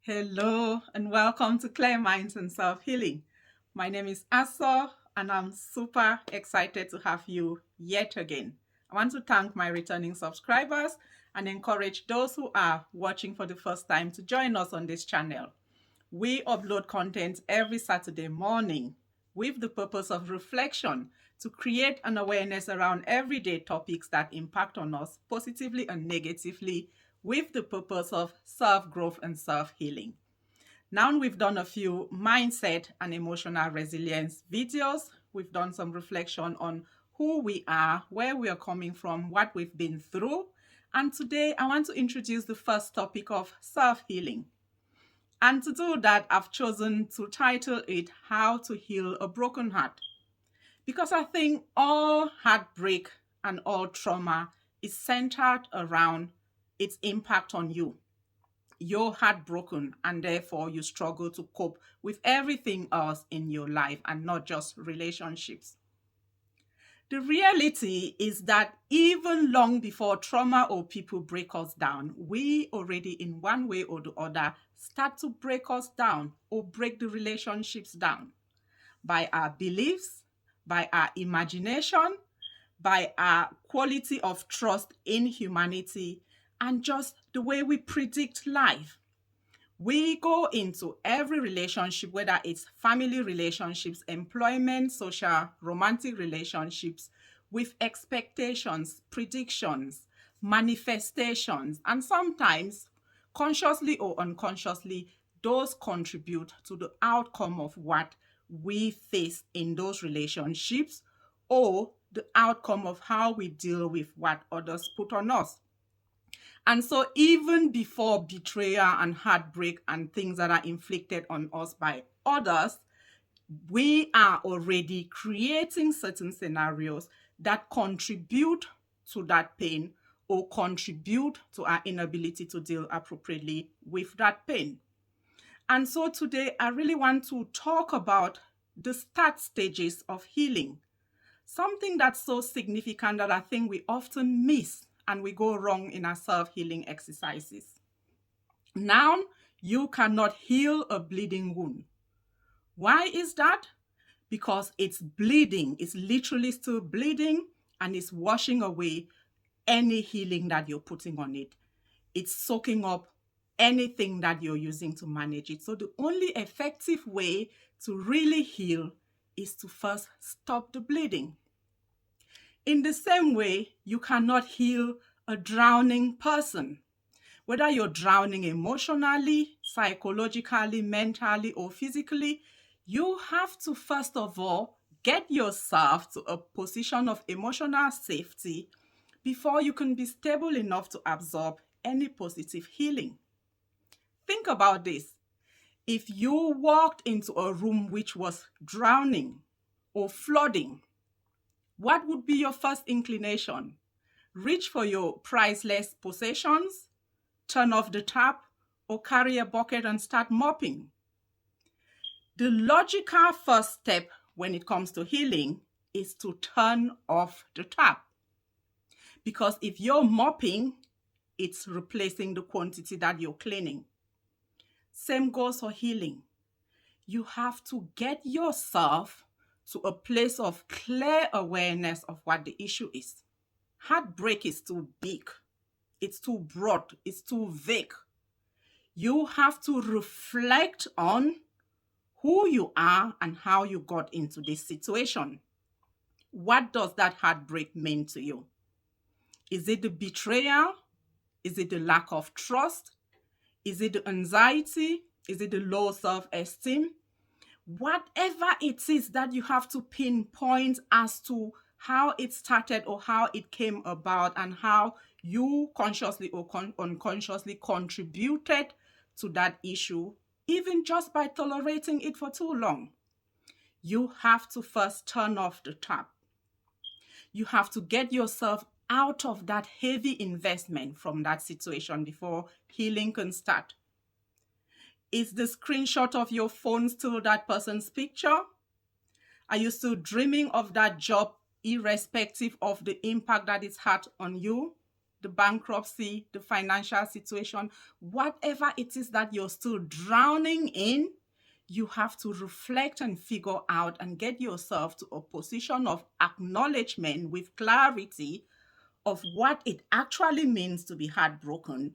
Hello and welcome to Clear Minds and Self Healing. My name is Asa and I'm super excited to have you yet again. I want to thank my returning subscribers and encourage those who are watching for the first time to join us on this channel. We upload content every Saturday morning with the purpose of reflection to create an awareness around everyday topics that impact on us positively and negatively with the purpose of self-growth and self-healing. Now we've done a few mindset and emotional resilience videos. We've done some reflection on who we are, where we are coming from, what we've been through. And today I want to introduce the first topic of self-healing. And to do that, I've chosen to title it How to Heal a Broken Heart. Because I think all heartbreak and all trauma is centered around its impact on you. You're heartbroken and therefore you struggle to cope with everything else in your life and not just relationships. The reality is that even long before trauma or people break us down, we already, in one way or the other, start to break us down or break the relationships down by our beliefs, by our imagination, by our quality of trust in humanity, and just the way we predict life. We go into every relationship, whether it's family relationships, employment, social, romantic relationships, with expectations, predictions, manifestations, and sometimes consciously or unconsciously, those contribute to the outcome of what we face in those relationships or the outcome of how we deal with what others put on us. And so, even before betrayal and heartbreak and things that are inflicted on us by others, we are already creating certain scenarios that contribute to that pain or contribute to our inability to deal appropriately with that pain. And so, today, I really want to talk about the start stages of healing. Something that's so significant that I think we often miss and we go wrong in our self-healing exercises. Now, you cannot heal a bleeding wound. Why is that? Because it's bleeding. It's literally still bleeding and it's washing away any healing that you're putting on it. It's soaking up anything that you're using to manage it. So the only effective way to really heal is to first stop the bleeding. In the same way, you cannot heal a drowning person. Whether you're drowning emotionally, psychologically, mentally, or physically, you have to first of all get yourself to a position of emotional safety before you can be stable enough to absorb any positive healing. Think about this. If you walked into a room which was drowning or flooding, what would be your first inclination? Reach for your priceless possessions, turn off the tap, or carry a bucket and start mopping? The logical first step when it comes to healing is to turn off the tap. Because if you're mopping, it's replacing the quantity that you're cleaning. Same goes for healing. You have to get yourself to a place of clear awareness of what the issue is. Heartbreak is too big. It's too broad. It's too vague. You have to reflect on who you are and how you got into this situation. What does that heartbreak mean to you? Is it the betrayal? Is it the lack of trust? Is it the anxiety? Is it the low self-esteem? Whatever it is that you have to pinpoint as to how it started or how it came about and how you consciously or unconsciously contributed to that issue, even just by tolerating it for too long. You have to first turn off the tap. You have to get yourself out of that heavy investment from that situation before healing can start. Is the screenshot of your phone still that person's picture? Are you still dreaming of that job irrespective of the impact that it's had on you? the bankruptcy, the financial situation, whatever it is that you're still drowning in, you have to reflect and figure out and get yourself to a position of acknowledgement with clarity of what it actually means to be heartbroken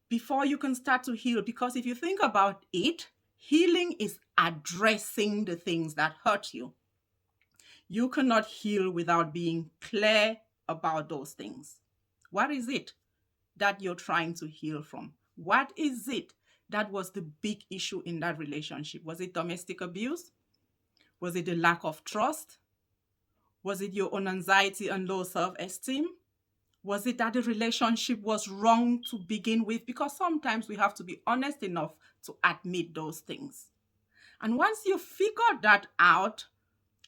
before you can start to heal. Because if you think about it, healing is addressing the things that hurt you. You cannot heal without being clear about those things. What is it that you're trying to heal from? What is it that was the big issue in that relationship? Was it domestic abuse? Was it the lack of trust? Was it your own anxiety and low self-esteem? Was it that the relationship was wrong to begin with? Because sometimes we have to be honest enough to admit those things. And once you figure that out,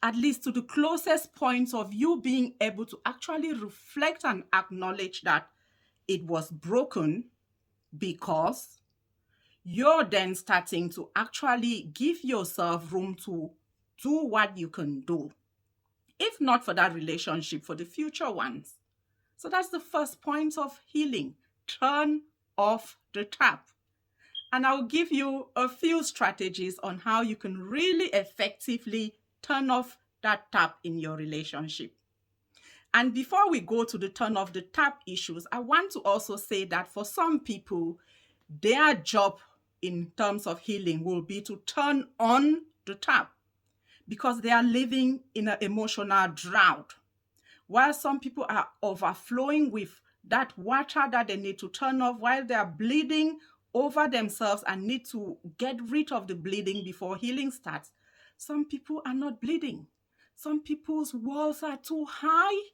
at least to the closest points of you being able to actually reflect and acknowledge that it was broken, because you're then starting to actually give yourself room to do what you can do, if not for that relationship, for the future ones. So that's the first point of healing. Turn off the tap. And I'll give you a few strategies on how you can really effectively turn off that tap in your relationship. And before we go to the turn off the tap issues, I want to also say that for some people, their job in terms of healing will be to turn on the tap because they are living in an emotional drought. While some people are overflowing with that water that they need to turn off, while they are bleeding over themselves and need to get rid of the bleeding before healing starts, some people are not bleeding. Some people's walls are too high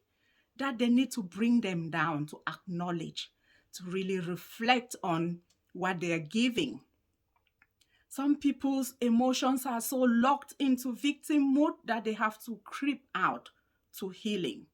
that they need to bring them down, to acknowledge, to really reflect on what they are giving. Some people's emotions are so locked into victim mode that they have to creep out to healing.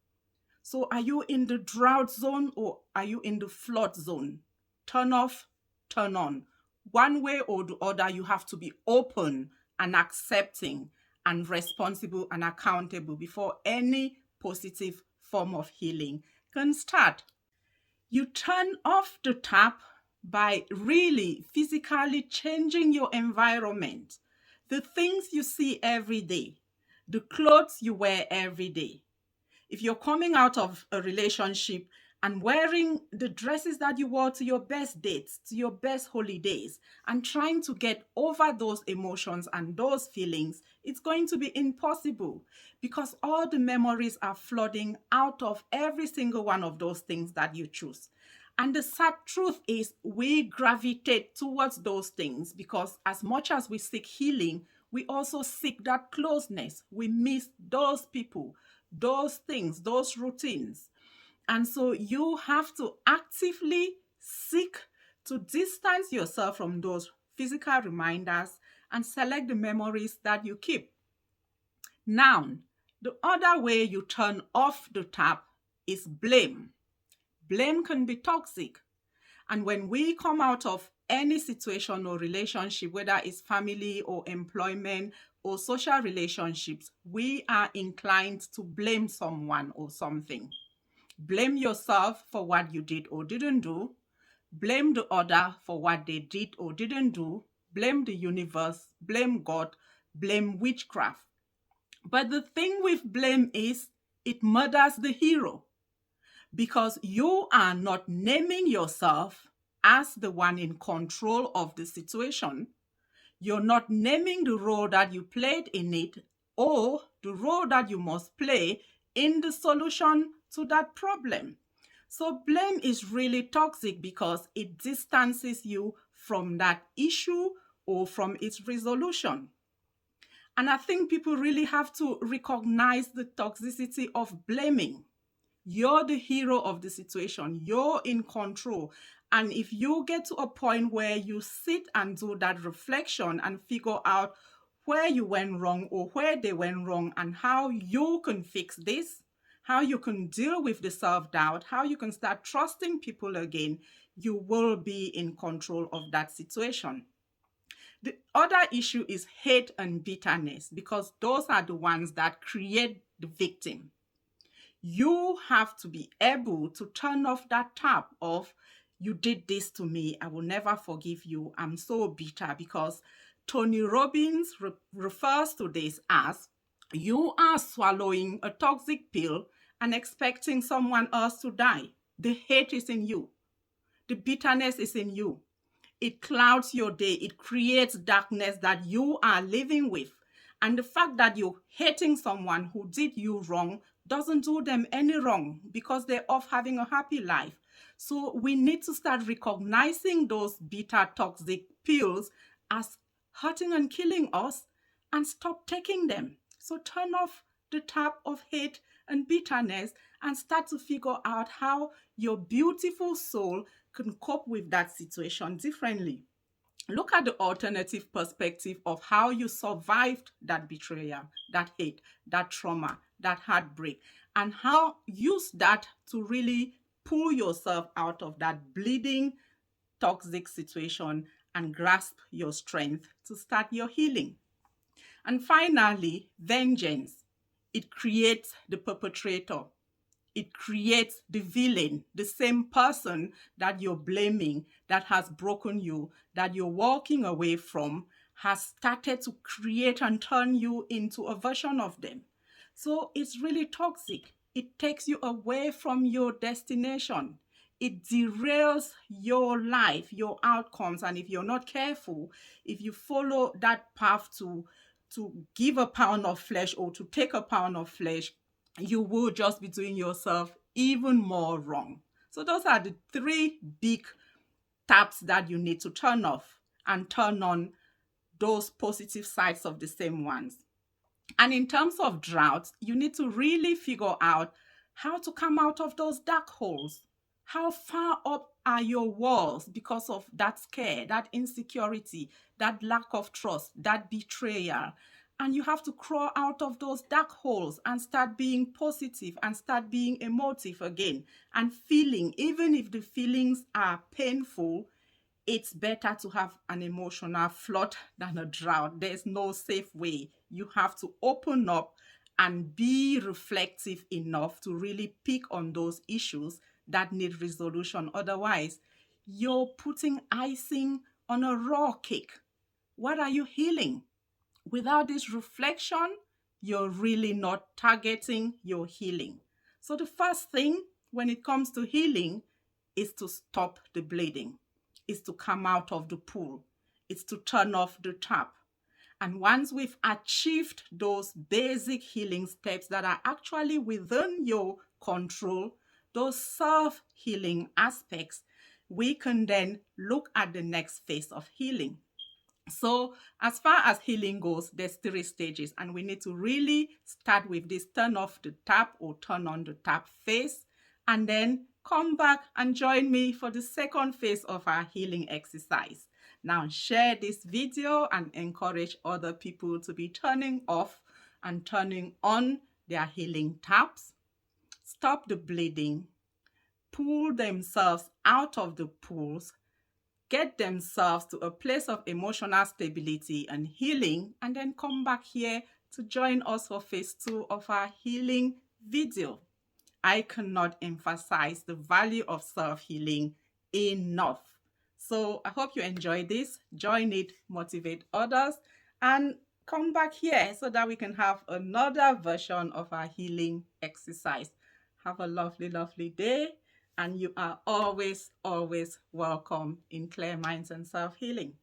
So are you in the drought zone or are you in the flood zone? Turn off, turn on. One way or the other, you have to be open and accepting and responsible and accountable before any positive form of healing can start. You turn off the tap by really physically changing your environment. The things you see every day, the clothes you wear every day. If you're coming out of a relationship and wearing the dresses that you wore to your best dates, to your best holidays, and trying to get over those emotions and those feelings, it's going to be impossible because all the memories are flooding out of every single one of those things that you choose. And the sad truth is we gravitate towards those things because as much as we seek healing, we also seek that closeness. We miss those people, those things, those routines. And so you have to actively seek to distance yourself from those physical reminders and select the memories that you keep. Now, the other way you turn off the tap is blame. Blame can be toxic. And when we come out of any situation or relationship, whether it's family or employment or social relationships, we are inclined to blame someone or something. Blame yourself for what you did or didn't do. Blame the other for what they did or didn't do. Blame the universe, blame God, blame witchcraft. But the thing with blame is it murders the hero because you are not naming yourself as the one in control of the situation. You're not naming the role that you played in it or the role that you must play in the solution to that problem. So blame is really toxic because it distances you from that issue or from its resolution. And I think people really have to recognize the toxicity of blaming. You're the hero of the situation. You're in control. And if you get to a point where you sit and do that reflection and figure out where you went wrong or where they went wrong and how you can fix this, how you can deal with the self-doubt, how you can start trusting people again, you will be in control of that situation. The other issue is hate and bitterness because those are the ones that create the victim. You have to be able to turn off that tap of, you did this to me, I will never forgive you, I'm so bitter. Because Tony Robbins refers to this as, you are swallowing a toxic pill and expecting someone else to die. The hate is in you. The bitterness is in you. It clouds your day. It creates darkness that you are living with. And the fact that you're hating someone who did you wrong doesn't do them any wrong, because they're off having a happy life. So we need to start recognizing those bitter, toxic pills as hurting and killing us, and stop taking them. So turn off the tap of hate and bitterness and start to figure out how your beautiful soul can cope with that situation differently. Look at the alternative perspective of how you survived that betrayal, that hate, that trauma, that heartbreak, and how use that to really pull yourself out of that bleeding, toxic situation and grasp your strength to start your healing. And finally, vengeance. It creates the perpetrator. It creates the villain, the same person that you're blaming, that has broken you, that you're walking away from, has started to create and turn you into a version of them. So it's really toxic. It takes you away from your destination. It derails your life, your outcomes. And if you're not careful, if you follow that path to give a pound of flesh or to take a pound of flesh, you will just be doing yourself even more wrong. So those are the three big taps that you need to turn off and turn on those positive sides of the same ones. And in terms of drought, you need to really figure out how to come out of those dark holes. How far up are your walls because of that scare, that insecurity, that lack of trust, that betrayal? And you have to crawl out of those dark holes and start being positive and start being emotive again and feeling, even if the feelings are painful. It's better to have an emotional flood than a drought. There's no safe way. You have to open up and be reflective enough to really pick on those issues that need resolution. Otherwise, you're putting icing on a raw cake. What are you healing? Without this reflection, you're really not targeting your healing. So the first thing when it comes to healing is to stop the bleeding, is to come out of the pool, is to turn off the tap. And once we've achieved those basic healing steps that are actually within your control, those self-healing aspects, we can then look at the next phase of healing. So as far as healing goes, there's 3 stages, and we need to really start with this turn off the tap or turn on the tap phase, and then come back and join me for the second phase of our healing exercise. Now share this video and encourage other people to be turning off and turning on their healing taps. Stop the bleeding, pull themselves out of the pools, get themselves to a place of emotional stability and healing, and then come back here to join us for phase 2 of our healing video. I cannot emphasize the value of self-healing enough. So I hope you enjoy this. Join it, motivate others, and come back here so that we can have another version of our healing exercise. Have a lovely, lovely day. And you are always, always welcome in Clear Minds and Self-Healing.